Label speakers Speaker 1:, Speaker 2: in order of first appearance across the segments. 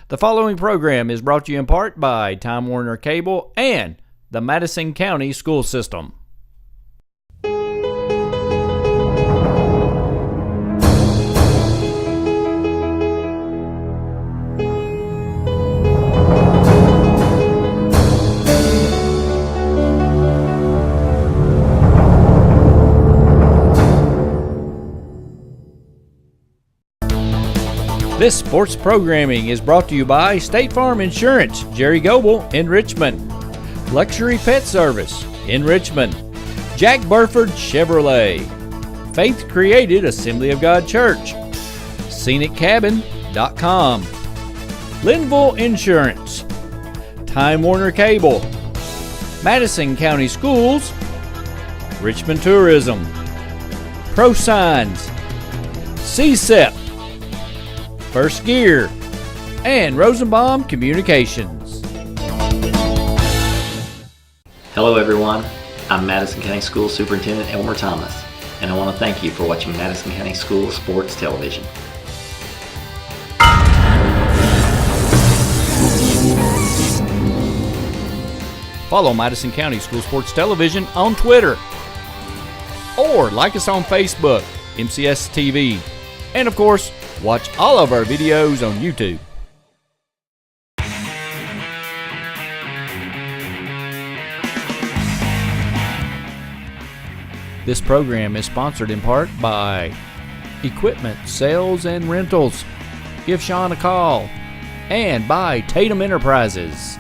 Speaker 1: The following program is brought to you in part by Time Warner Cable and the Madison County School System. This sports programming is brought to you by State Farm Insurance, Jerry Goble in Richmond, Luxury Pet Service in Richmond, Jack Burford Chevrolet, Faith Created Assembly of God Church, ScenicCabin.com, Linville Insurance, Time Warner Cable, Madison County Schools, Richmond Tourism, Pro Signs, CSEP, First Gear, and Rosenbaum Communications.
Speaker 2: Hello everyone, I'm Madison County School Superintendent Elmer Thomas, and I want to thank you for watching Madison County School Sports Television.
Speaker 1: Follow Madison County School Sports Television on Twitter, or like us on Facebook, MCS TV, and of course, watch all of our videos on YouTube. This program is sponsored in part by Equipment Sales and Rentals. Give Sean a call. And by Tatum Enterprises.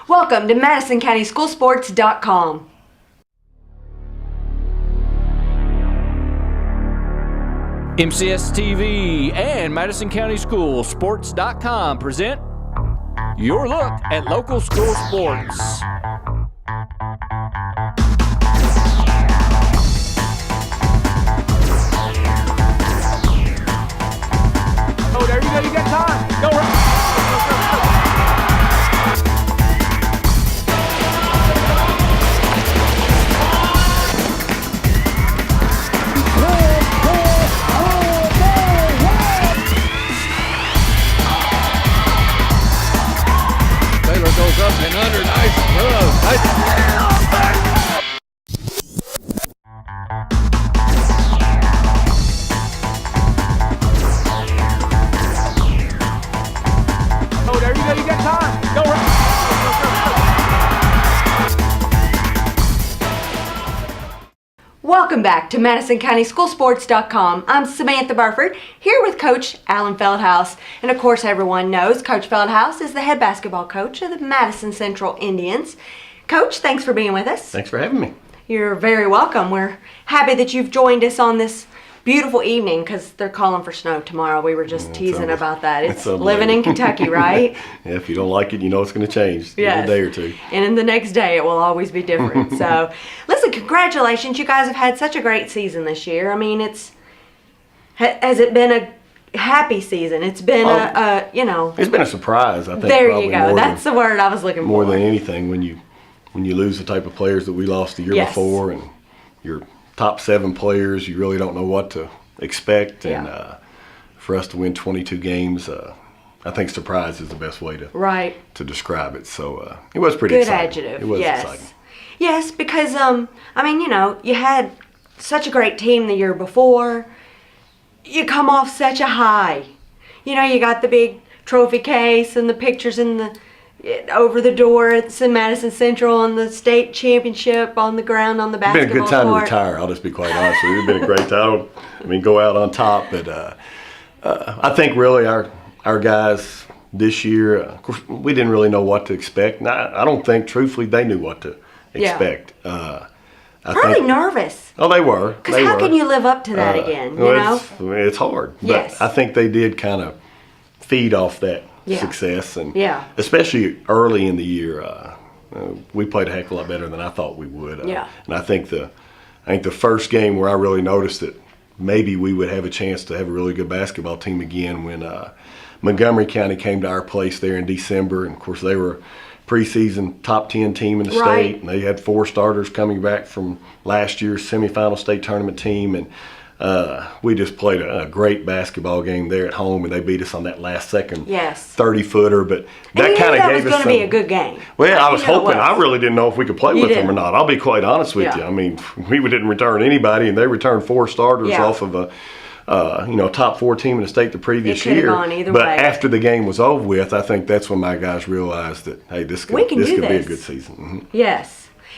Speaker 3: Welcome to MadisonCountySchoolSports.com.
Speaker 1: MCS TV and Madison County School Sports.com present your look at local school sports. Oh, there you go. You got time. Go right. Goes up and under, nice throw. Oh, there you go, you got time. Go right.
Speaker 3: Welcome back to MadisonCountySchoolSports.com. I'm Samantha Burford, here with Coach Alan Feldhaus. And of course, everyone knows Coach Feldhaus is the head basketball coach of the Madison Central Indians. Coach, thanks for being with us.
Speaker 4: Thanks for having me.
Speaker 3: You're very welcome. We're happy that you've joined us on this beautiful evening because they're calling for snow tomorrow. We were just teasing about that. It's living in Kentucky, right?
Speaker 4: Yeah, if you don't like it, you know it's going to change in a day or two.
Speaker 3: And in the next day, it will always be different. So, listen, congratulations. You guys have had such a great season this year. I mean, has it been a happy season? It's been
Speaker 4: It's been a surprise, I think.
Speaker 3: There you go. That's the word I was looking for.
Speaker 4: More than anything, when you lose the type of players that we lost the year before, and your top 7 players, you really don't know what to expect. And for us to win 22 games, I think surprise is the best way to describe it. So it was pretty exciting. Good adjective. It was exciting.
Speaker 3: Yes, because you had such a great team the year before. You come off such a high. You got the big trophy case and the pictures over the door at Madison Central and the state championship on the ground on the basketball court.
Speaker 4: It's been a good time to retire. I'll just be quite honest with you. It's been a great time. Go out on top. But I think really our guys this year, of course, we didn't really know what to expect. And I don't think, truthfully, they knew what to expect.
Speaker 3: Probably nervous.
Speaker 4: Oh, they were.
Speaker 3: Because how can you live up to that again,
Speaker 4: It's hard. But I think they did kind of feed off that success. And especially early in the year, we played a heck of a lot better than I thought we would. And I think the first game where I really noticed that maybe we would have a chance to have a really good basketball team again when Montgomery County came to our place there in December. And, of course, they were preseason top 10 team in the state, and they had 4 starters coming back from last year's semifinal state tournament team, and we just played a great basketball game there at home, and they beat us on that last second 30-footer. But that kind of gave us
Speaker 3: was going to be a good game.
Speaker 4: Well, I was hoping. I really didn't know if we could play with them or not. I'll be quite honest with you. I mean, we didn't return anybody, and they returned 4 starters off of a top 4 team in the state the previous year.
Speaker 3: Gone either
Speaker 4: but
Speaker 3: way.
Speaker 4: After the game was over with, I think that's when my guys realized that, hey, this could be a good season. Mm-hmm.
Speaker 3: Yes.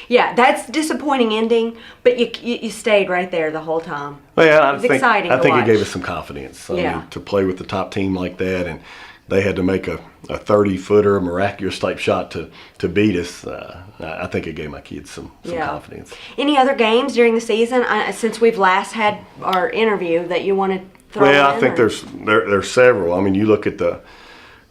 Speaker 3: Yeah, that's disappointing ending, but you stayed right there the whole time.
Speaker 4: Well,
Speaker 3: I think
Speaker 4: it gave us some confidence. I mean, to play with the top team like that, and they had to make a 30-footer, miraculous type shot to beat us. I think it gave my kids some confidence.
Speaker 3: Any other games during the season since we've last had our interview that you want to throw in?
Speaker 4: Well, I think there's several. I mean, you look at the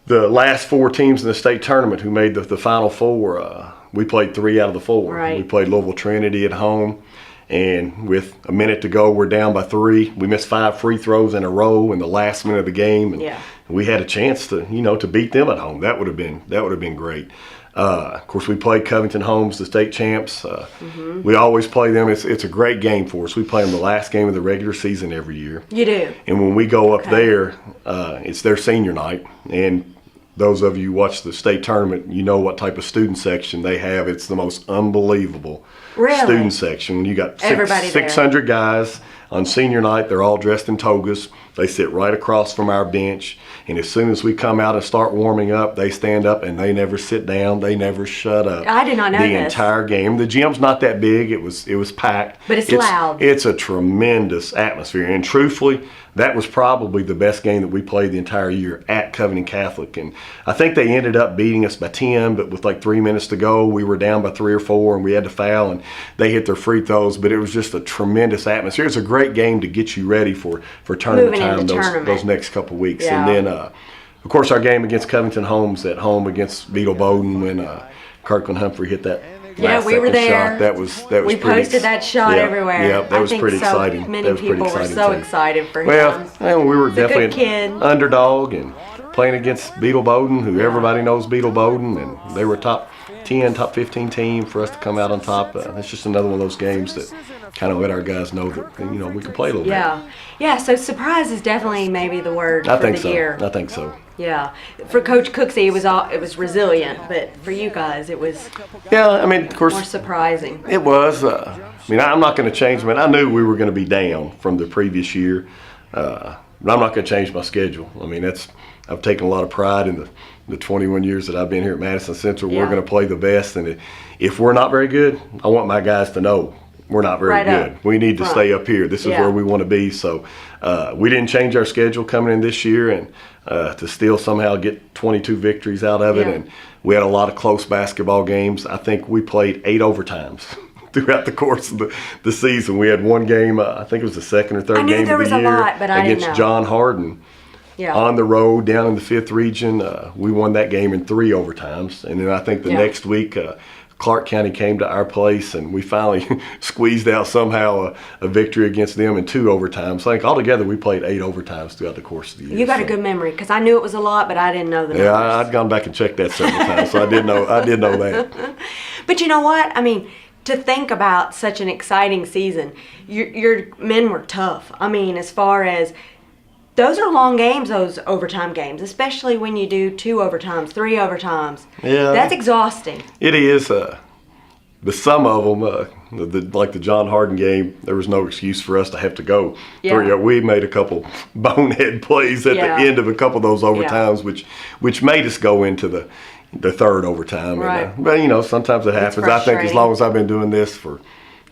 Speaker 4: last 4 teams in the state tournament who made the Final Four. We played 3 out of the 4.
Speaker 3: Right.
Speaker 4: We played Louisville Trinity at home, and with a minute to go, we're down by 3. We missed 5 free throws in a row in the last minute of the game, and we had a chance to beat them at home. That would have been great. Of course, we played Covington Homes, the state champs. We always play them. It's a great game for us. We play them the last game of the regular season every year.
Speaker 3: You do.
Speaker 4: And when we go up there, it's their senior night, and those of you who watch the state tournament, you know what type of student section they have. It's the most unbelievable student section. You got 600 guys on senior night. They're all dressed in togas. They sit right across from our bench. And as soon as we come out and start warming up, they stand up and they never sit down. They never shut up.
Speaker 3: I did not know
Speaker 4: the entire game. The gym's not that big. It was packed.
Speaker 3: But it's loud.
Speaker 4: It's a tremendous atmosphere. And truthfully, that was probably the best game that we played the entire year at Covington Catholic. And I think they ended up beating us by 10, but with like 3 minutes to go, we were down by 3 or 4, and we had to foul, and they hit their free throws. But it was just a tremendous atmosphere. It's a great game to get you ready for tournament time those next couple weeks. And then, of course, our game against Covington Homes at home against Beetle Bowden when Kirkland Humphrey hit that
Speaker 3: we were there.
Speaker 4: Shot. That was
Speaker 3: we posted that shot everywhere.
Speaker 4: Yeah, that was pretty exciting.
Speaker 3: Many people were so excited for him.
Speaker 4: Well, we were definitely an underdog and playing against Beetle Bowden, who everybody knows Beetle Bowden, and they were top 10, top 15 team for us to come out on top. It's just another one of those games that kind of let our guys know that we could play a little bit.
Speaker 3: Yeah. So surprise is definitely maybe the word for the year.
Speaker 4: I think so.
Speaker 3: Yeah, for Coach Cooksey, it was resilient, but for you guys, it was.
Speaker 4: Yeah, I mean, of course,
Speaker 3: more surprising.
Speaker 4: It was. I'm not going to change. I knew we were going to be down from the previous year, but I'm not going to change my schedule. I mean, I've taken a lot of pride in the 21 years that I've been here at Madison Central. We're going to play the best, and if we're not very good, I want my guys to know we're not very good. We need to stay up here. This is where we want to be. So we didn't change our schedule coming in this year, and to still somehow get 22 victories out of it. And we had a lot of close basketball games. I think we played 8 overtimes throughout the course of the season. We had one game, I think it was the second or third game of the year against John Harden. On the road down in the 5th region. We won that game in 3 overtimes. And then I think the next week, Clark County came to our place, and we finally squeezed out somehow a victory against them in 2 overtimes. So I think altogether we played 8 overtimes throughout the course of the year.
Speaker 3: You got a good memory, because I knew it was a lot, but I didn't know the numbers.
Speaker 4: Yeah, I'd gone back and checked that several times, so I did know that.
Speaker 3: But you know what? I mean, to think about such an exciting season, your men were tough. I mean, as far as those are long games, those overtime games, especially when you do 2 overtimes, 3 overtimes.
Speaker 4: Yeah.
Speaker 3: That's exhausting.
Speaker 4: It is. But some of them, like the John Harden game, there was no excuse for us to have to go.
Speaker 3: Yeah.
Speaker 4: We made a couple bonehead plays at the end of a couple of those overtimes, which made us go into the 3rd overtime.
Speaker 3: Right.
Speaker 4: And, but, sometimes it happens. I think as long as I've been doing this for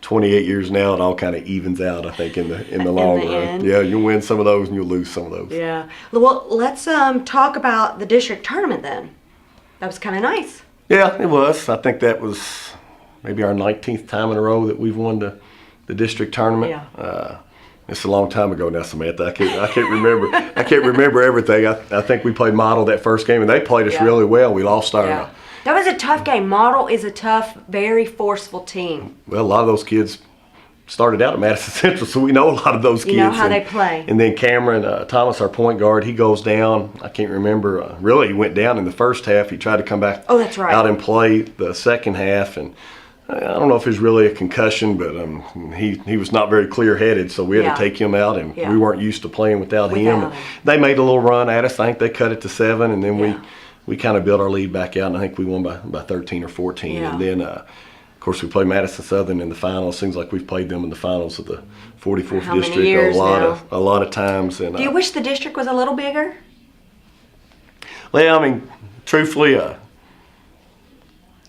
Speaker 4: 28 years now, it all kind of evens out, I think, in the long run.
Speaker 3: End.
Speaker 4: Yeah, you'll win some of those and you'll lose some of those.
Speaker 3: Yeah. Well, let's talk about the district tournament then. That was kind of nice.
Speaker 4: Yeah, it was. I think that was maybe our 19th time in a row that we've won the district tournament.
Speaker 3: Yeah.
Speaker 4: It's a long time ago now, Samantha. I can't remember. I can't remember everything. I think we played Model that first game, and they played us really well. We lost our.
Speaker 3: That was a tough game. Model is a tough, very forceful team.
Speaker 4: Well, a lot of those kids started out at Madison Central, so we know a lot of those kids.
Speaker 3: You know how they play.
Speaker 4: And then Cameron Thomas, our point guard, he goes down. I can't remember. Really, he went down in the first half. He tried to come back
Speaker 3: that's right.
Speaker 4: out and play the second half. And I don't know if it was really a concussion, but he was not very clear-headed, so we had to take him out, and we weren't used to playing without him. And they made a little run at us. I think they cut it to 7, and then we kind of built our lead back out, and I think we won by 13 or 14.
Speaker 3: Yeah.
Speaker 4: And then of course, we played Madison Southern in the finals. Seems like we've played them in the finals of the 44th district a lot of times. And
Speaker 3: do you wish the district was a little bigger?
Speaker 4: Well, I mean, truthfully,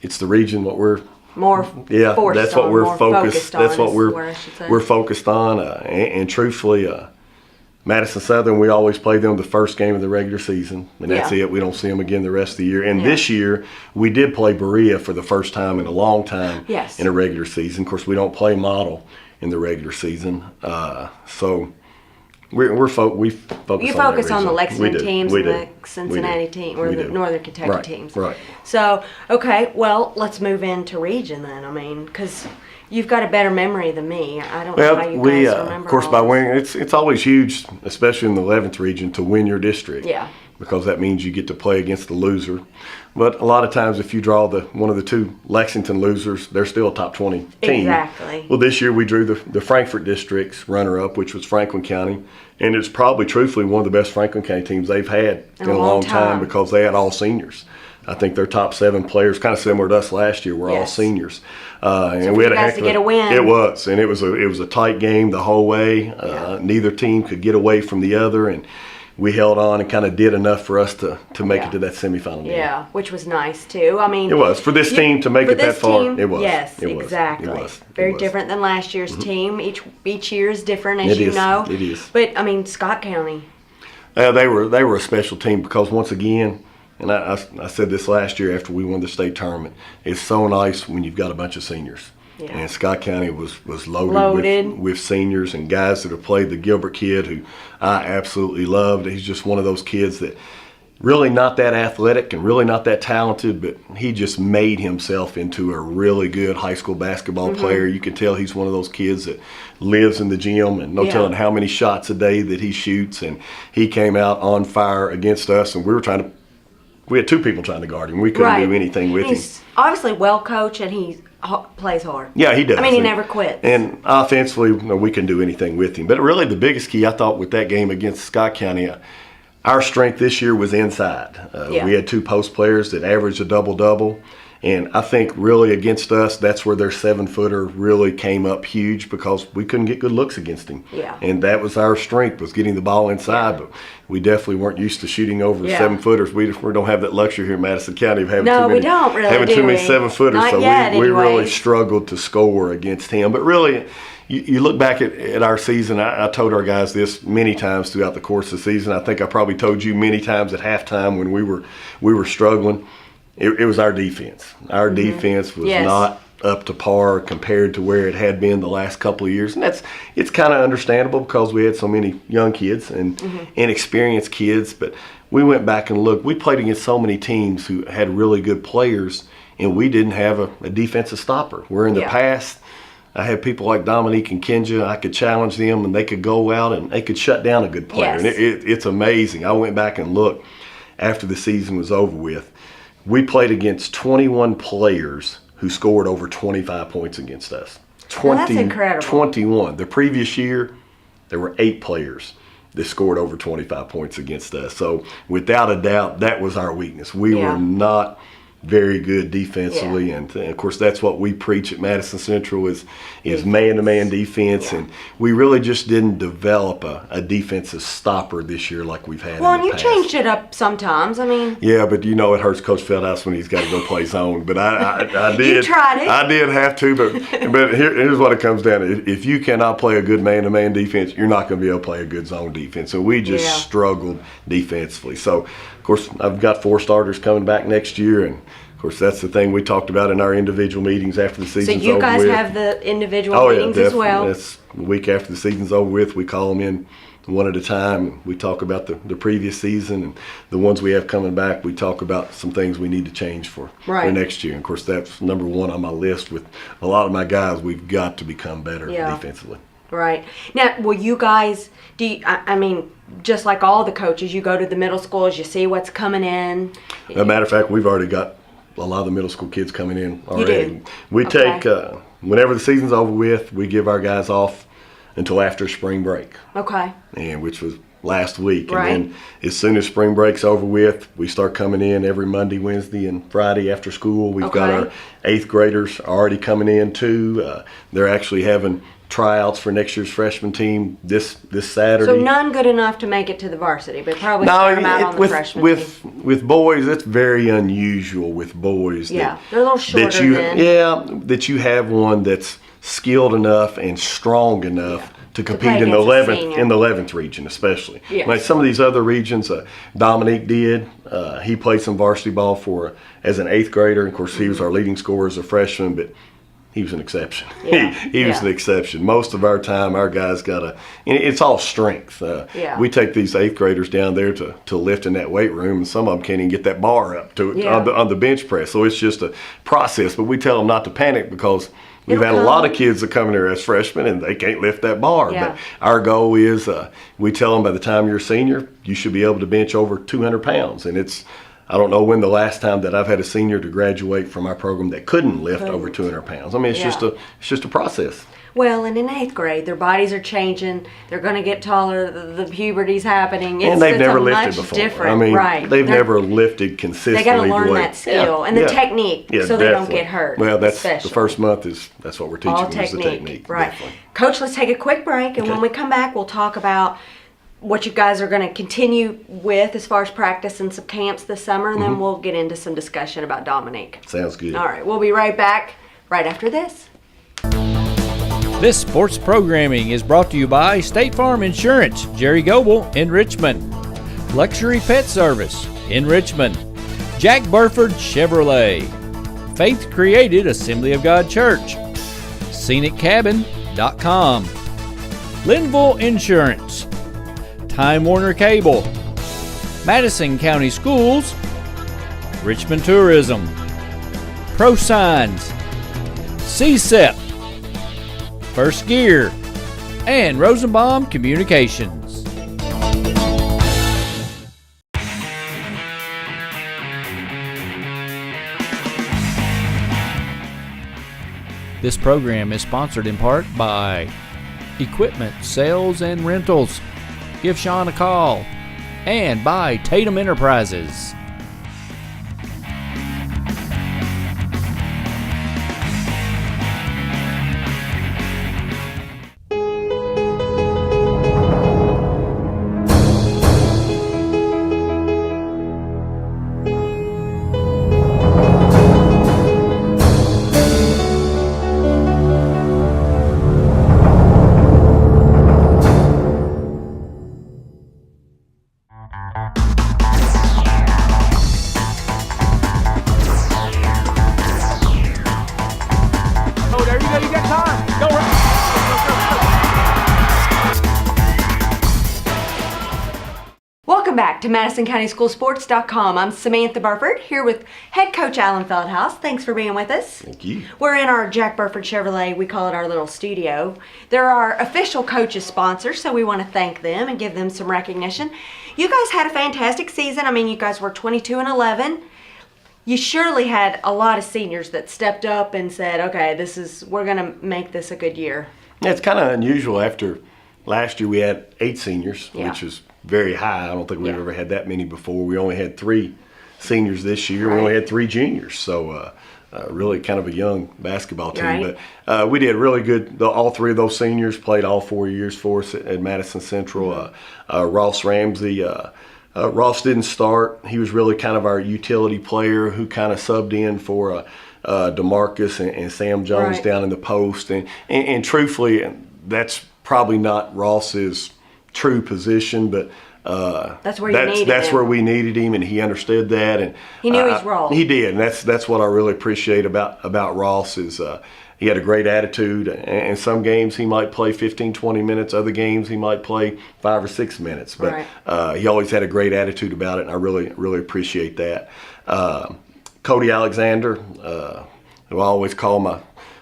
Speaker 4: it's the region what we're that's what we're focused. That's what we're focused on. And truthfully, Madison Southern, we always play them the first game of the regular season, and that's it. We don't see them again the rest of the year. And this year, we did play Berea for the first time in a long time in a regular season. Of course, we don't play Model in the regular season, so we focus
Speaker 3: on the Lexington teams and the Cincinnati team, or the Northern Kentucky teams.
Speaker 4: Right.
Speaker 3: So, okay, well, let's move into region then. I mean, because you've got a better memory than me. I don't know how you guys remember.
Speaker 4: Of course, by winning, it's always huge, especially in the 11th region, to win your district.
Speaker 3: Yeah.
Speaker 4: Because that means you get to play against the loser. But a lot of times, if you draw one of the two Lexington losers, they're still a top 20 team.
Speaker 3: Exactly.
Speaker 4: Well, this year we drew the Frankfort district's runner-up, which was Franklin County, and it's probably, truthfully, one of the best Franklin County teams they've had in a long time because they had all seniors. I think their top 7 players, kind of similar to us last year, were all seniors.
Speaker 3: And we had to get a win.
Speaker 4: It was, and it was a tight game the whole way. Neither team could get away from the other, and we held on and kind of did enough for us to make it to that semifinal game.
Speaker 3: Yeah, which was nice too. I mean,
Speaker 4: it was for this team to make it that far. It was.
Speaker 3: Yes, exactly. It was. Very different than last year's team. Each year is different, as you know.
Speaker 4: It is.
Speaker 3: But I mean, Scott County.
Speaker 4: They were a special team because once again. And I said this last year after we won the state tournament. It's so nice when you've got a bunch of seniors. Yeah. And Scott County was loaded. With seniors and guys that have played the Gilbert kid, who I absolutely loved. He's just one of those kids that really not that athletic and really not that talented, but he just made himself into a really good high school basketball player. You can tell he's one of those kids that lives in the gym, and no telling how many shots a day that he shoots. And he came out on fire against us, and we had 2 people trying to guard him. We couldn't do anything with him.
Speaker 3: He's obviously well coached, and he plays hard.
Speaker 4: Yeah, he does.
Speaker 3: I mean, he never quits.
Speaker 4: And offensively, we can do anything with him. But really, the biggest key, I thought, with that game against Scott County, our strength this year was inside. We had 2 post players that averaged a double-double. And I think really against us, that's where their 7-footer really came up huge because we couldn't get good looks against him.
Speaker 3: Yeah.
Speaker 4: And that was our strength, was getting the ball inside. But we definitely weren't used to shooting over 7-footers. We don't have that luxury here in Madison County of having too many 7-footers.
Speaker 3: Not
Speaker 4: so
Speaker 3: yet,
Speaker 4: we really struggled to score against him. But really, you look back at our season, I told our guys this many times throughout the course of the season. I think I probably told you many times at halftime when we were struggling. It was our defense. Our defense was not up to par compared to where it had been the last couple of years. And it's kind of understandable because we had so many young kids and inexperienced kids. But we went back and looked. We played against so many teams who had really good players, and we didn't have a defensive stopper. Where in the past, I had people like Dominique and Kenja. I could challenge them, and they could go out and they could shut down a good player. And it's amazing. I went back and looked after the season was over with. We played against 21 players who scored over 25 points against us.
Speaker 3: That's incredible.
Speaker 4: 21. The previous year, there were 8 players that scored over 25 points against us. So without a doubt, that was our weakness. We were not very good defensively, and of course that's what we preach at Madison Central is man-to-man defense, and we really just didn't develop a defensive stopper this year like we've had.
Speaker 3: Well,
Speaker 4: in the
Speaker 3: and you
Speaker 4: past.
Speaker 3: changed it up sometimes. I mean,
Speaker 4: but it hurts Coach Feldhaus when he's got to go play zone. But I did.
Speaker 3: You tried it.
Speaker 4: I did have to, but here's what it comes down to: if you cannot play a good man-to-man defense, you're not going to be able to play a good zone defense. So we just struggled defensively. So of course I've got 4 starters coming back next year, and of course, that's the thing we talked about in our individual meetings after the season's over with.
Speaker 3: So you guys have the individual meetings as well?
Speaker 4: That's the week after the season's over with. We call them in one at a time. We talk about the previous season, and the ones we have coming back, we talk about some things we need to change for next year. And of course, that's number one on my list with a lot of my guys. We've got to become better defensively.
Speaker 3: Right. Now, will you guys, I mean, just like all the coaches, you go to the middle schools, you see what's coming in?
Speaker 4: As a matter of fact, we've already got a lot of the middle school kids coming in already.
Speaker 3: You do?
Speaker 4: We take, whenever the season's over with, we give our guys off until after spring break.
Speaker 3: Okay.
Speaker 4: And which was last week.
Speaker 3: Right.
Speaker 4: And then as soon as spring break's over with, we start coming in every Monday, Wednesday, and Friday after school. We've got our 8th graders already coming in too. They're actually having tryouts for next year's freshman team this Saturday.
Speaker 3: So none good enough to make it to the varsity, but probably start them out on the freshman team.
Speaker 4: With boys, it's very unusual with boys.
Speaker 3: They're a little shorter then.
Speaker 4: That you have one that's skilled enough and strong enough to compete in the 11th region, especially.
Speaker 3: Yes.
Speaker 4: Like some of these other regions, Dominique did. He played some varsity ball as an 8th grader. Of course, he was our leading scorer as a freshman, but he was an exception.
Speaker 3: Yeah.
Speaker 4: He was an exception. Most of our time, our guys it's all strength. We take these 8th graders down there to lift in that weight room, and some of them can't even get that bar up on the bench press. So it's just a process. But we tell them not to panic because we've had a lot of kids that come in here as freshmen and they can't lift that bar.
Speaker 3: Yeah.
Speaker 4: But our goal is we tell them by the time you're a senior, you should be able to bench over 200 pounds. And I don't know when the last time that I've had a senior to graduate from our program that couldn't lift over 200 pounds. I mean, it's just a process.
Speaker 3: Well, and in 8th grade, their bodies are changing. They're going to get taller. The puberty's happening.
Speaker 4: And they've never lifted before.
Speaker 3: Different.
Speaker 4: I mean, they've never lifted consistently.
Speaker 3: They got to learn that skill and the technique so they don't get hurt.
Speaker 4: Well, that's the first month that's what we're teaching
Speaker 3: all
Speaker 4: them is the technique.
Speaker 3: Right.
Speaker 4: Definitely.
Speaker 3: Coach, let's take a quick break, and when we come back, we'll talk about what you guys are going to continue with as far as practice and some camps this summer, and then we'll get into some discussion about Dominique.
Speaker 4: Sounds good.
Speaker 3: All right, we'll be right back right after this.
Speaker 1: This sports programming is brought to you by State Farm Insurance, Jerry Goble in Richmond, Luxury Pet Service in Richmond, Jack Burford Chevrolet, Faith Created Assembly of God Church, ScenicCabin.com, Linville Insurance, Time Warner Cable, Madison County Schools, Richmond Tourism, ProSigns, CSEP, First Gear, and Rosenbaum Communications. This program is sponsored in part by Equipment Sales and Rentals. Give Sean a call. And by Tatum Enterprises.
Speaker 3: Welcome back to MadisonCountySchoolSports.com. I'm Samantha Burford here with head coach Alan Feldhaus. Thanks for being with us.
Speaker 4: Thank you.
Speaker 3: We're in our Jack Burford Chevrolet. We call it our little studio. They're our official coaches sponsors, so we want to thank them and give them some recognition. You guys had a fantastic season. I mean, you guys were 22-11. You surely had a lot of seniors that stepped up and said, okay, we're going to make this a good year.
Speaker 4: Yeah, it's kind of unusual. After last year we had 8 seniors, which is very high. I don't think we've ever had that many before. We only had 3 seniors this year. We only had 3 juniors. So really kind of a young basketball team. But we did really good. All 3 of those seniors played all 4 years for us at Madison Central. Ross Ramsey, Ross didn't start. He was really kind of our utility player who kind of subbed in for DeMarcus and Sam Jones down in the post. And truthfully, that's probably not Ross's true position, but
Speaker 3: That's where you needed him.
Speaker 4: That's where we needed him, and he understood that, and
Speaker 3: he knew his role.
Speaker 4: He did, and that's what I really appreciate about Ross is he had a great attitude. And some games he might play 15, 20 minutes. Other games he might play 5 or 6 minutes. But he always had a great attitude about it, and I really appreciate that. Cody Alexander, who I always call my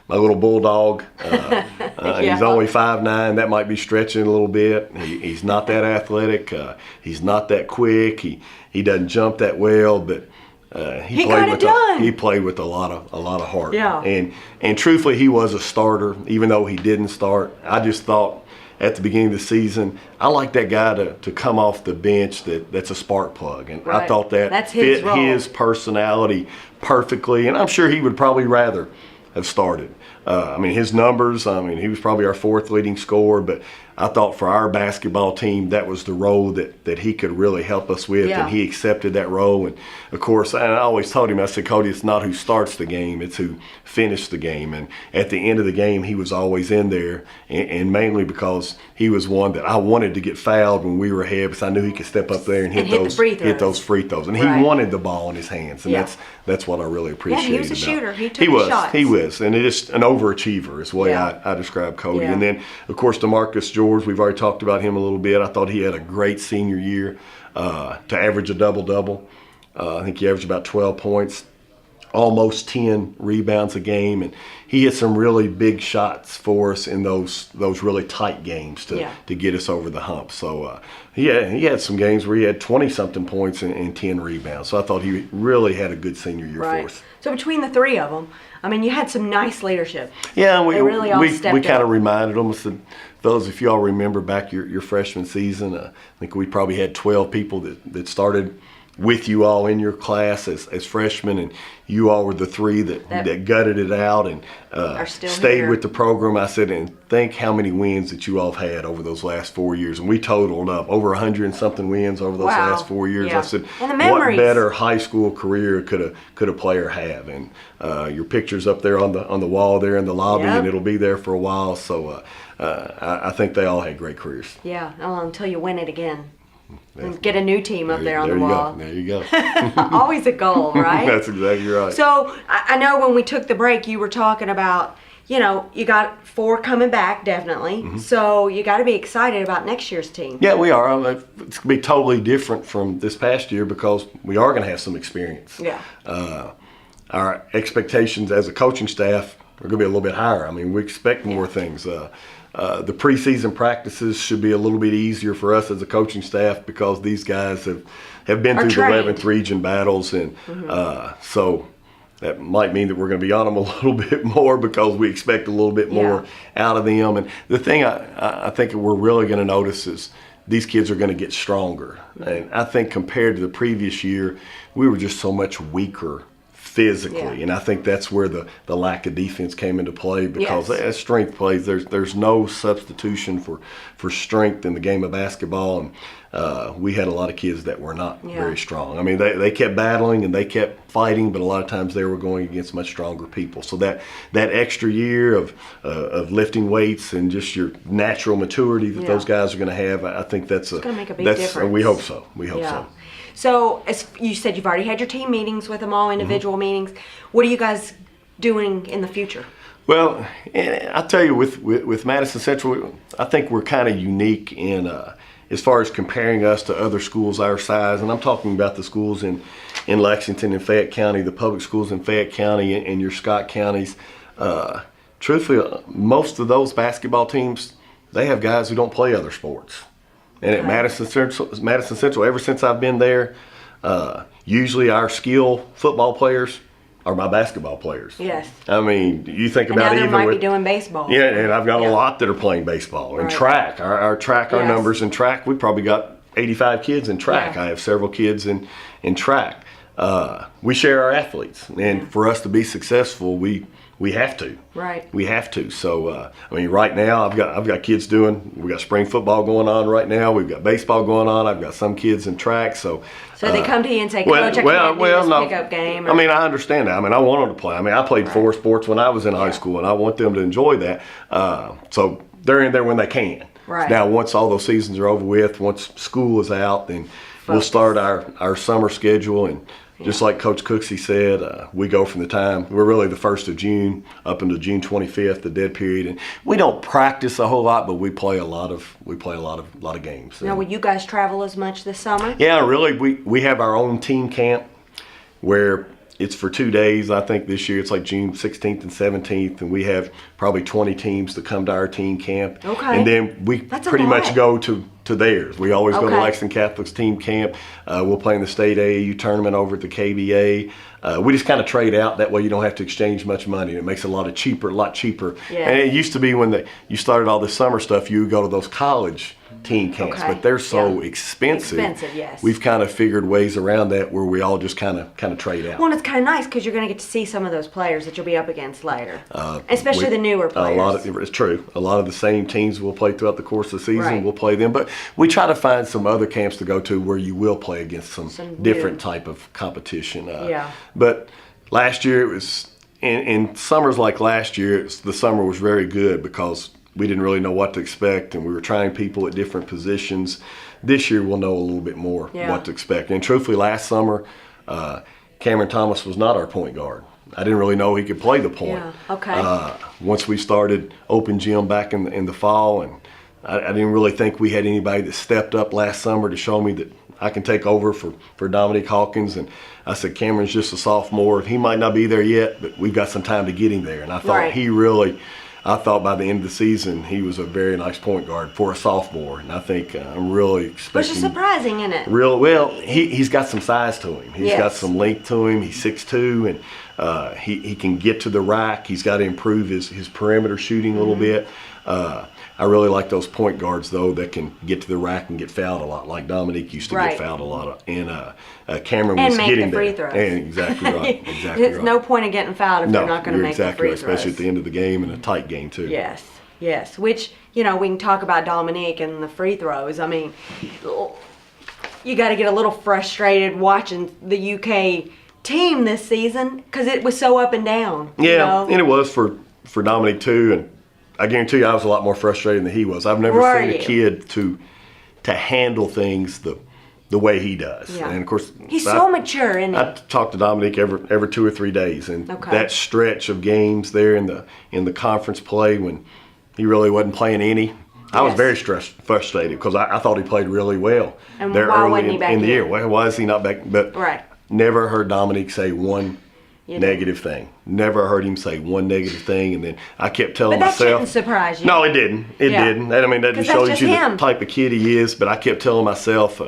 Speaker 4: little bulldog. He's only 5'9". That might be stretching a little bit. He's not that athletic. He's not that quick. He doesn't jump that well, but he played with a lot of heart.
Speaker 3: Yeah.
Speaker 4: And truthfully, he was a starter, even though he didn't start. I just thought at the beginning of the season, I like that guy to come off the bench that's a spark plug, and I thought that fit his personality perfectly. And I'm sure he would probably rather have started. His numbers, he was probably our 4th leading scorer, but I thought for our basketball team, that was the role that he could really help us with, and he accepted that role. And, of course, I always told him, I said, Cody, it's not who starts the game, it's who finished the game. And at the end of the game, he was always in there, and mainly because he was one that I wanted to get fouled when we were ahead, because I knew he could step up there and hit those free throws. And he wanted the ball in his hands, and that's what I really appreciated.
Speaker 3: Yeah, he was a shooter. He took the shots.
Speaker 4: He was, and it's just an overachiever is the way I describe Cody. And then, of course, DeMarcus George, we've already talked about him a little bit. I thought he had a great senior year to average a double-double. I think he averaged about 12 points, almost 10 rebounds a game, and he hit some really big shots for us in those really tight games to get us over the hump. So he had some games where he had 20-something points and 10 rebounds. So I thought he really had a good senior year for us.
Speaker 3: So between the 3 of them, you had some nice leadership.
Speaker 4: Yeah,
Speaker 3: we
Speaker 4: kind of reminded them. I said, fellas, if y'all remember back your freshman season, I think we probably had 12 people that started with you all in your class as freshmen, and you all were the 3 that gutted it out and stayed with the program. I said, and think how many wins that you all have had over those last 4 years. And we totaled up over 100 and something wins over those last 4 years. I said, what better high school career could a player have? And your picture's up there on the wall there in the lobby, and it'll be there for a while. So I think they all had great careers.
Speaker 3: Yeah, until you win it again. And get a new team up there on the wall.
Speaker 4: There you go.
Speaker 3: Always a goal, right?
Speaker 4: That's exactly right.
Speaker 3: So I know when we took the break, you were talking about, you got 4 coming back, definitely. Mm-hmm. So you got to be excited about next year's team.
Speaker 4: Yeah, we are. It's going to be totally different from this past year because we are going to have some experience.
Speaker 3: Yeah.
Speaker 4: Our expectations as a coaching staff are going to be a little bit higher. We expect more things. The preseason practices should be a little bit easier for us as a coaching staff because these guys have been through the 11th region battles, and so that might mean that we're going to be on them a little bit more because we expect a little bit more out of them. And the thing I think we're really going to notice is these kids are going to get stronger. And I think compared to the previous year, we were just so much weaker physically, and I think that's where the lack of defense came into play because as strength plays, there's no substitution for strength in the game of basketball, and we had a lot of kids that were not very strong. They kept battling and they kept fighting, but a lot of times they were going against much stronger people. So that extra year of lifting weights and just your natural maturity that those guys are going to have, I think that's going to make a big difference. We hope so. We hope so.
Speaker 3: So, as you said, you've already had your team meetings with them all, individual meetings. What are you guys doing in the future?
Speaker 4: Well, I'll tell you, with Madison Central, I think we're kind of unique in as far as comparing us to other schools our size. And I'm talking about the schools in Lexington and Fayette County, the public schools in Fayette County and your Scott counties. Truthfully, most of those basketball teams, they have guys who don't play other sports. And at Madison Central, ever since I've been there, usually our skill football players are my basketball players.
Speaker 3: Yes.
Speaker 4: You think about
Speaker 3: now
Speaker 4: even
Speaker 3: might be doing baseball.
Speaker 4: Yeah, and I've got a lot that are playing baseball and track. Our track, our numbers in track, we probably got 85 kids in track. I have several kids in track. We share our athletes, and for us to be successful, we have to.
Speaker 3: Right.
Speaker 4: We have to. So, right now I've got kids we got spring football going on right now. We've got baseball going on. I've got some kids in track. So
Speaker 3: they come to you and say, Coach, I can't do this pickup game. Or...
Speaker 4: I understand that. I want them to play. I played 4 sports when I was in high school, and I want them to enjoy that. So they're in there when they can.
Speaker 3: Right.
Speaker 4: Now, once all those seasons are over with, once school is out, then we'll start our summer schedule. And just like Coach Cooksey said, we go from the time we're really the 1st of June up until June 25th, the dead period, and we don't practice a whole lot, but we play a lot of games.
Speaker 3: Now, will you guys travel as much this summer?
Speaker 4: Yeah, really, we have our own team camp where it's for 2 days. I think this year it's like June 16th and 17th, and we have probably 20 teams that come to our team camp.
Speaker 3: Okay.
Speaker 4: And then we pretty much go to theirs. We always go to Lexington Catholic's team camp. We'll play in the state AAU tournament over at the KBA. We just kind of trade out. That way you don't have to exchange much money. It makes it a lot cheaper.
Speaker 3: Yeah.
Speaker 4: And it used to be when you started all this summer stuff, you would go to those college team camps, but they're so expensive.
Speaker 3: Yes.
Speaker 4: We've kind of figured ways around that where we all just kind of trade out.
Speaker 3: Well, and it's kind of nice because you're going to get to see some of those players that you'll be up against later, especially the newer players.
Speaker 4: It's true. A lot of the same teams we'll play throughout the course of the season.
Speaker 3: Right.
Speaker 4: We'll play them, but we try to find some other camps to go to where you will play against some different type of competition. But last year it was in summers like last year. The summer was very good because we didn't really know what to expect, and we were trying people at different positions. This year we'll know a little bit more what to expect. And truthfully, last summer, Cameron Thomas was not our point guard. I didn't really know he could play the point.
Speaker 3: Yeah. Okay.
Speaker 4: Once we started open gym back in the fall, and I didn't really think we had anybody that stepped up last summer to show me that I can take over for Dominique Hawkins. And I said, Cameron's just a sophomore. He might not be there yet, but we've got some time to get him there. And I thought I thought by the end of the season he was a very nice point guard for a sophomore, and I think I'm really expecting.
Speaker 3: Which is surprising, isn't it?
Speaker 4: Well, he's got some size to him. He's got some length to him. He's 6'2", and he can get to the rack. He's got to improve his perimeter shooting a little bit. I really like those point guards, though, that can get to the rack and get fouled a lot, like Dominique used to get fouled a lot. And Cameron was getting there.
Speaker 3: And make the free throws.
Speaker 4: And exactly right.
Speaker 3: There's no point in getting fouled if they're not going to make the free throws.
Speaker 4: Especially at the end of the game and a tight game, too.
Speaker 3: Yes. Which, we can talk about Dominique and the free throws. I mean, you got to get a little frustrated watching the UK team this season because it was so up and down.
Speaker 4: Yeah, and it was for Dominique, too. And I guarantee you I was a lot more frustrated than he was. I've never seen a kid to handle things the way he does.
Speaker 3: Yeah.
Speaker 4: And of course
Speaker 3: he's so mature, isn't he?
Speaker 4: I talk to Dominique every 2 or 3 days, and that stretch of games there in the conference play when he really wasn't playing any, I was very frustrated because I thought he played really well
Speaker 3: and
Speaker 4: there
Speaker 3: why
Speaker 4: early
Speaker 3: wasn't he back
Speaker 4: in the year. Why is he not back? But never heard Dominique say one negative thing. Never heard him say one negative thing, and then I kept telling myself.
Speaker 3: But that shouldn't surprise you.
Speaker 4: No, it didn't. It didn't. I mean, that just shows you
Speaker 3: him.
Speaker 4: the type of kid he is. But I kept telling myself,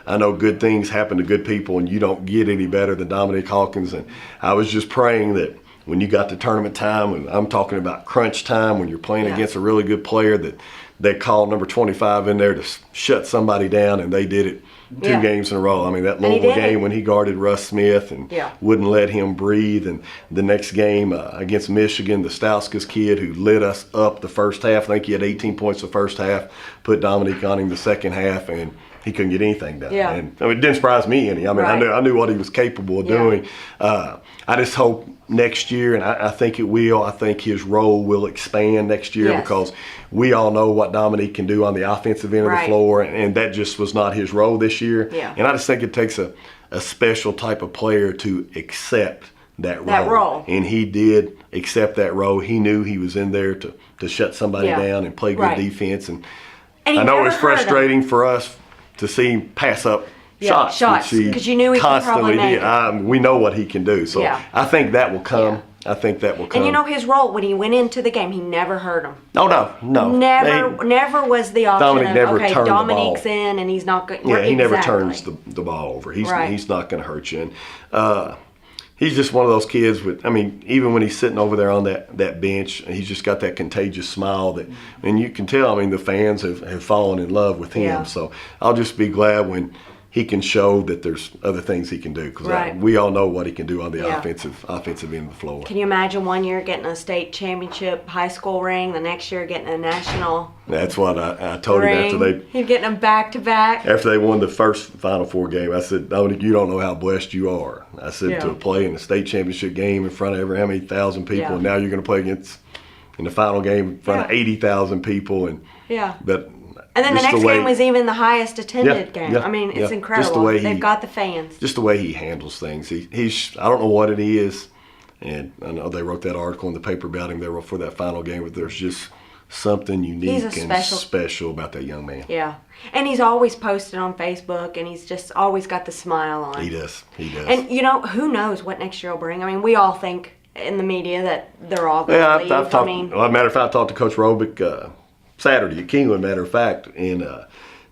Speaker 4: I know good things happen to good people, and you don't get any better than Dominique Hawkins. And I was just praying that when you got to tournament time, and I'm talking about crunch time, when you're playing against a really good player, that they called number 25 in there to shut somebody down, and they did it. 2 games in a row. I mean, that Louisville game when he guarded Russ Smith and wouldn't let him breathe. And the next game against Michigan, the Stauskas kid who lit us up the first half. I think he had 18 points the first half, put Dominique on him the second half, and he couldn't get anything done.
Speaker 3: Yeah.
Speaker 4: And I mean, it didn't surprise me any. I mean, I knew what he was capable of doing. I just hope next year, and I think it will, I think his role will expand next year because we all know what Dominique can do on the offensive end of the floor, and that just was not his role this year.
Speaker 3: Yeah.
Speaker 4: And I just think it takes a special type of player to accept that role. And he did accept that role. He knew he was in there to shut somebody down and play good defense. And I know it's frustrating for us to see him pass up shots
Speaker 3: because you knew he could probably make it.
Speaker 4: We know what he can do, so I think that will come.
Speaker 3: Yeah.
Speaker 4: I think that will come.
Speaker 3: And his role when he went into the game, he never hurt him.
Speaker 4: Oh no.
Speaker 3: Never was the option
Speaker 4: Dominic never
Speaker 3: of
Speaker 4: turned
Speaker 3: Dominique's
Speaker 4: the ball.
Speaker 3: in and he's not going.
Speaker 4: Yeah, he never turns the ball over. He's not going to hurt you. And he's just one of those kids with. I mean, even when he's sitting over there on that bench, he's just got that contagious smile and you can tell. I mean, the fans have fallen in love with him.
Speaker 3: Yeah.
Speaker 4: So I'll just be glad when he can show that there's other things he can do because we all know what he can do on the offensive end of the floor.
Speaker 3: Can you imagine one year getting a state championship high school ring, the next year getting a national?
Speaker 4: That's what I told
Speaker 3: ring.
Speaker 4: him after
Speaker 3: He's getting them back to back.
Speaker 4: After they won the first Final Four game, I said, Dominic, you don't know how blessed you are. I said to play in the state championship game in front of how many thousand people, and now you're going to play in the final game in front of 80,000 people, but
Speaker 3: And then the next game was even the highest attended game. I mean, it's incredible.
Speaker 4: Just the way
Speaker 3: they've got the fans.
Speaker 4: Just the way he handles things. He's I don't know what it is, and I know they wrote that article in the paper about him there for that final game, but there's just something unique and special about that young man.
Speaker 3: Yeah. And he's always posted on Facebook, and he's just always got the smile on.
Speaker 4: He does.
Speaker 3: And, who knows what next year will bring. I mean, we all think in the media that they're all going to leave.
Speaker 4: As a matter of fact, I talked to Coach Robick Saturday at Kingwood, matter of fact, and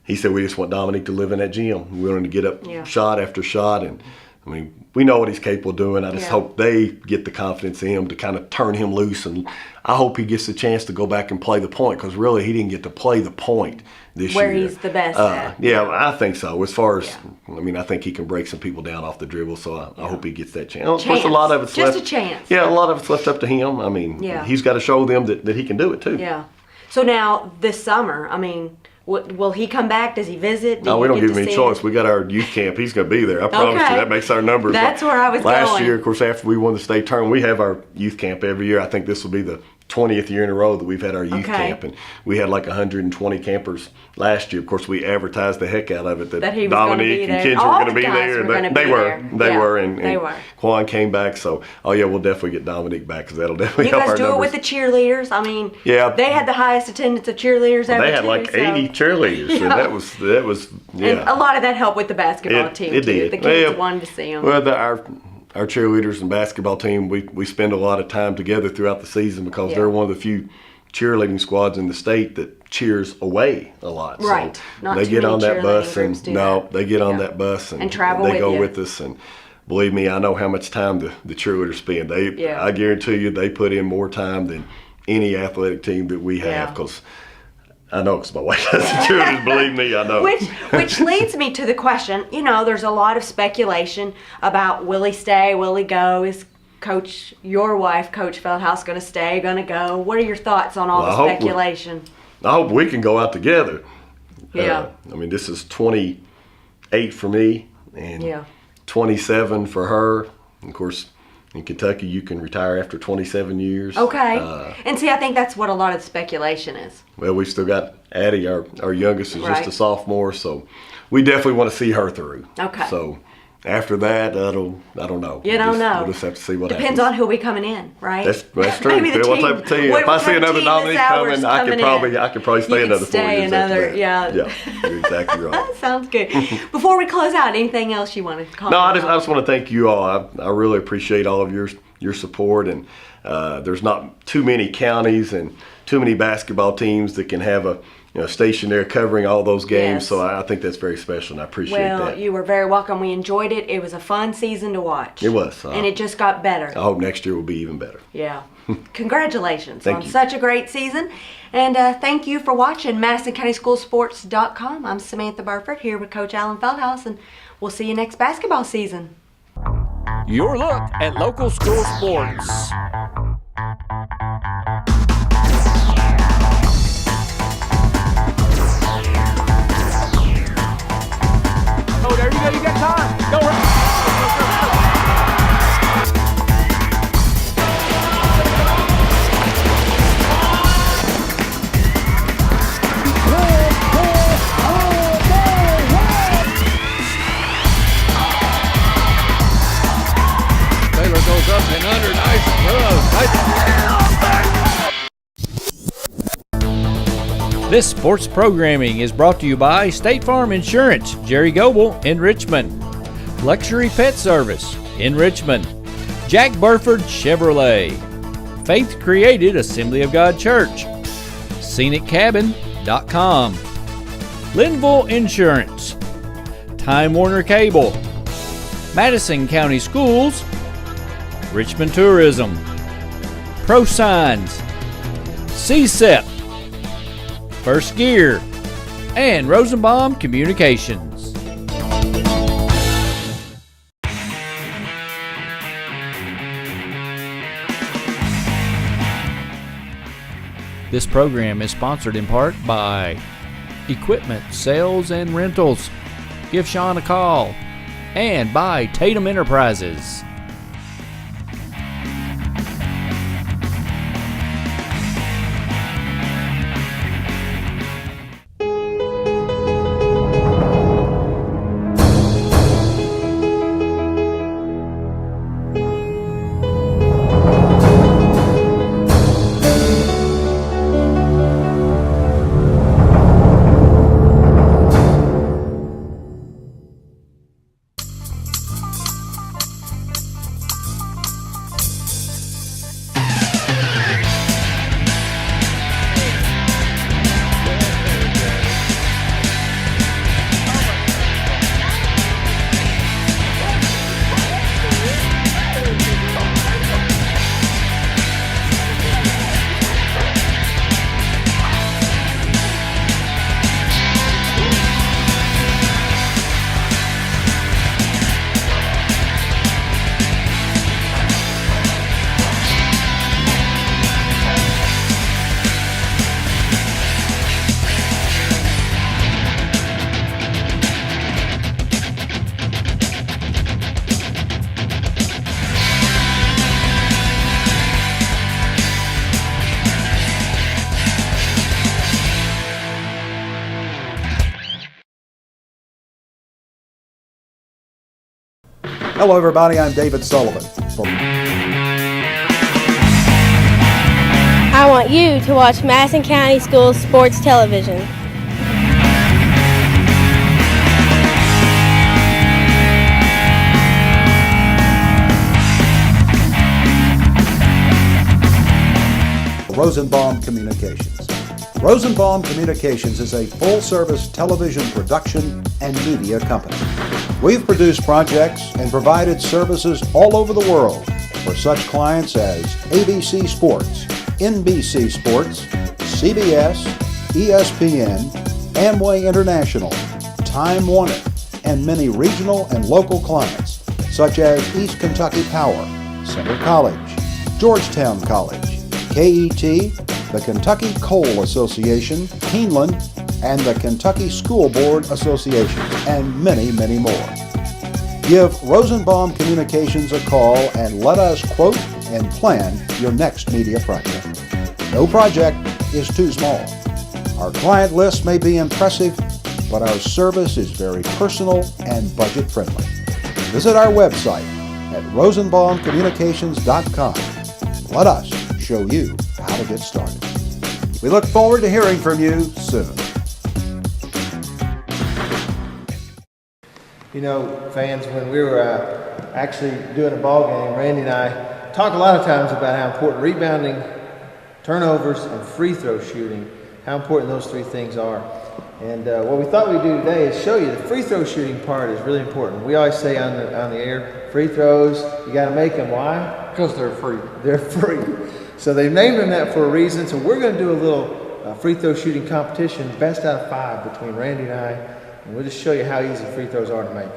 Speaker 4: he said we just want Dominique to live in that gym. We want him to get up shot after shot, and I mean, we know what he's capable of doing. I just hope they get the confidence in him to kind of turn him loose, and I hope he gets the chance to go back and play the point, because really he didn't get to play the point this year.
Speaker 3: Where he's the best at.
Speaker 4: Yeah, I think so. As far as, I mean, I think he can break some people down off the dribble, so I hope he gets that chance. Of course, a lot of it's
Speaker 3: just a chance.
Speaker 4: Yeah, a lot of it's left up to him. I mean, he's got to show them that he can do it too.
Speaker 3: Yeah. So now this summer, I mean, will he come back? Does he visit?
Speaker 4: No, we don't give him any choice. We got our youth camp. He's going to be there. I promise you. That makes our numbers.
Speaker 3: That's where I was going.
Speaker 4: Last year, of course, after we won the state tournament, we have our youth camp every year. I think this will be the 20th year in a row that we've had our youth camp, and we had like 120 campers last year. Of course, we advertised the heck out of it that Dominique and Kendra were going to be there, and they were, and Quan came back. So, we'll definitely get Dominique back, because that'll definitely help our numbers.
Speaker 3: You guys do it with the cheerleaders. I mean, they had the highest attendance of cheerleaders ever.
Speaker 4: They had like 80 cheerleaders, and that was.
Speaker 3: And a lot of that helped with the basketball team too.
Speaker 4: Did.
Speaker 3: The kids wanted to see them.
Speaker 4: Well, our cheerleaders and basketball team, we spend a lot of time together throughout the season, because they're one of the few cheerleading squads in the state that cheers away a lot.
Speaker 3: Right.
Speaker 4: So they get on that bus they get on that bus and
Speaker 3: travel
Speaker 4: they go with us, and believe me, I know how much time the cheerleaders spend. I guarantee you they put in more time than any athletic team that we have, because I know, because my wife does the cheerleaders, believe me, I know.
Speaker 3: Which leads me to the question, there's a lot of speculation about will he stay, will he go, is your wife, Coach Feldhaus, going to stay, going to go? What are your thoughts on all the speculation?
Speaker 4: I hope we can go out together.
Speaker 3: Yeah.
Speaker 4: I mean, this is 28 for me, and 27 for her. And of course, in Kentucky, you can retire after 27 years.
Speaker 3: Okay. And see, I think that's what a lot of the speculation is.
Speaker 4: Well, we've still got Addie, our youngest, is just a sophomore, so we definitely want to see her through.
Speaker 3: Okay.
Speaker 4: So after that, I don't know.
Speaker 3: You don't know.
Speaker 4: We'll just have to see what
Speaker 3: Depends
Speaker 4: happens.
Speaker 3: on who'll be coming in, right?
Speaker 4: That's true. Maybe the team, what type of if I see another Dominique coming, I could probably stay another 4 years after that.
Speaker 3: Yeah,
Speaker 4: you're exactly right.
Speaker 3: That sounds good. Before we close out, anything else you want to comment
Speaker 4: on? I just want to thank you all. I really appreciate all of your support, and there's not too many counties and too many basketball teams that can have a station there covering all those games.
Speaker 3: Yes.
Speaker 4: So I think that's very special, and I appreciate that.
Speaker 3: Well, you were very welcome. We enjoyed it. It was a fun season to watch.
Speaker 4: It was.
Speaker 3: And it just got better.
Speaker 4: I hope next year will be even better.
Speaker 3: Yeah. Congratulations
Speaker 4: on
Speaker 3: such a great season. And thank you for watching MadisonCountySchoolSports.com. I'm Samantha Burford here with Coach Alan Feldhaus, and we'll see you next basketball season.
Speaker 1: Your look at local school sports. Oh, there you go. You got time. Go right. Taylor goes up and under. Nice throw. This sports programming is brought to you by State Farm Insurance, Jerry Goble in Richmond, Luxury Pet Service in Richmond, Jack Burford Chevrolet, Faith Created Assembly of God Church, ScenicCabin.com, Linville Insurance, Time Warner Cable, Madison County Schools, Richmond Tourism, ProSigns, CSEP, First Gear, and Rosenbaum Communications. This program is sponsored in part by Equipment Sales and Rentals. Give Sean a call. And by Tatum Enterprises.
Speaker 5: Hello, everybody. I'm David Sullivan.
Speaker 6: I want you to watch Madison County Schools Sports Television.
Speaker 5: Rosenbaum Communications. Rosenbaum Communications is a full-service television production and media company. We've produced projects and provided services all over the world for such clients as ABC Sports, NBC Sports, CBS, ESPN, Amway International, Time Warner, and many regional and local clients such as East Kentucky Power, Center College, Georgetown College, KET, the Kentucky Coal Association, Keeneland, and the Kentucky School Board Association, and many, many more. Give Rosenbaum Communications a call and let us quote and plan your next media project. No project is too small. Our client list may be impressive, but our service is very personal and budget friendly. Visit our website at rosenbaumcommunications.com. Let us show you how to get started. We look forward to hearing from you soon.
Speaker 7: You know, fans, when we were actually doing a ball game, Randy and I talk a lot of times about how important rebounding, turnovers, and free throw shooting, how important those three things are. And what we thought we'd do today is show you the free throw shooting part is really important. We always say on the air, free throws, you got to make them. Why?
Speaker 8: Because they're free.
Speaker 7: They're free. So they've named them that for a reason. So we're going to do a little free throw shooting competition, best out of 5 between Randy and I. And we'll just show you how easy free throws are to make.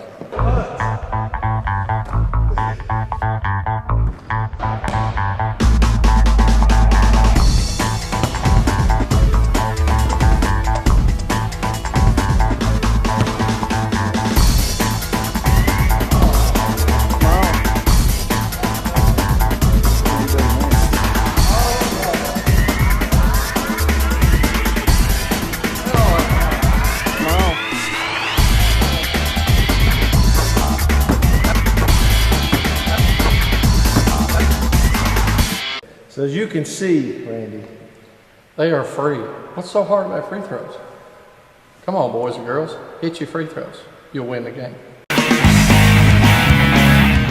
Speaker 7: So as you can see, Randy,
Speaker 8: they are free. What's so hard about free throws? Come on, boys and girls, hit your free throws. You'll win the game.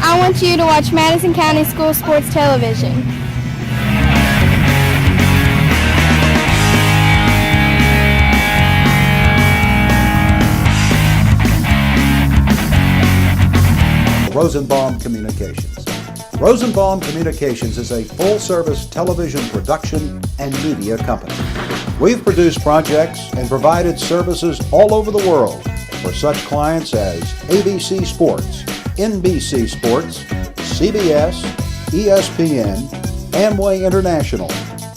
Speaker 6: I want you to watch Madison County School Sports Television.
Speaker 5: Rosenbaum Communications. Rosenbaum Communications is a full-service television production and media company. We've produced projects and provided services all over the world for such clients as ABC Sports, NBC Sports, CBS, ESPN, Amway International,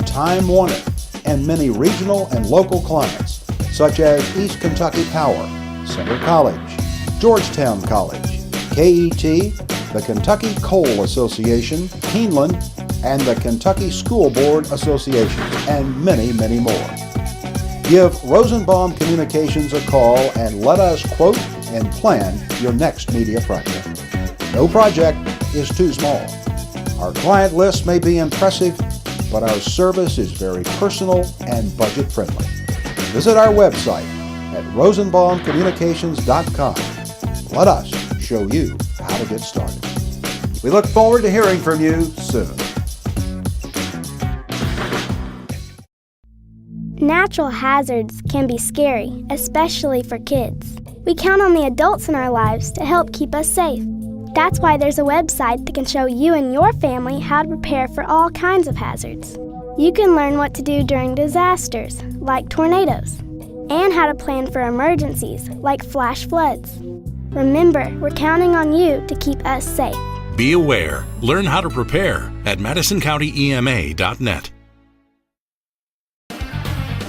Speaker 5: Time Warner, and many regional and local clients such as East Kentucky Power, Center College, Georgetown College, KET, the Kentucky Coal Association, Keeneland, and the Kentucky School Board Association, and many, many more. Give Rosenbaum Communications a call and let us quote and plan your next media project. No project is too small. Our client list may be impressive, but our service is very personal and budget friendly. Visit our website at rosenbaumcommunications.com. Let us show you how to get started. We look forward to hearing from you soon.
Speaker 9: Natural hazards can be scary, especially for kids. We count on the adults in our lives to help keep us safe. That's why there's a website that can show you and your family how to prepare for all kinds of hazards. You can learn what to do during disasters, like tornadoes, and how to plan for emergencies, like flash floods. Remember, we're counting on you to keep us safe.
Speaker 10: Be aware. Learn how to prepare at MadisonCountyEMA.net.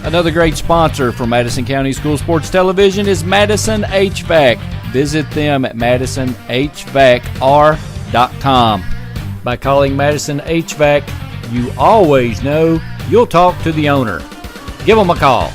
Speaker 1: Another great sponsor for Madison County School Sports Television is Madison HVAC. Visit them at MadisonHVACR.com. By calling Madison HVAC, you always know you'll talk to the owner. Give them a call.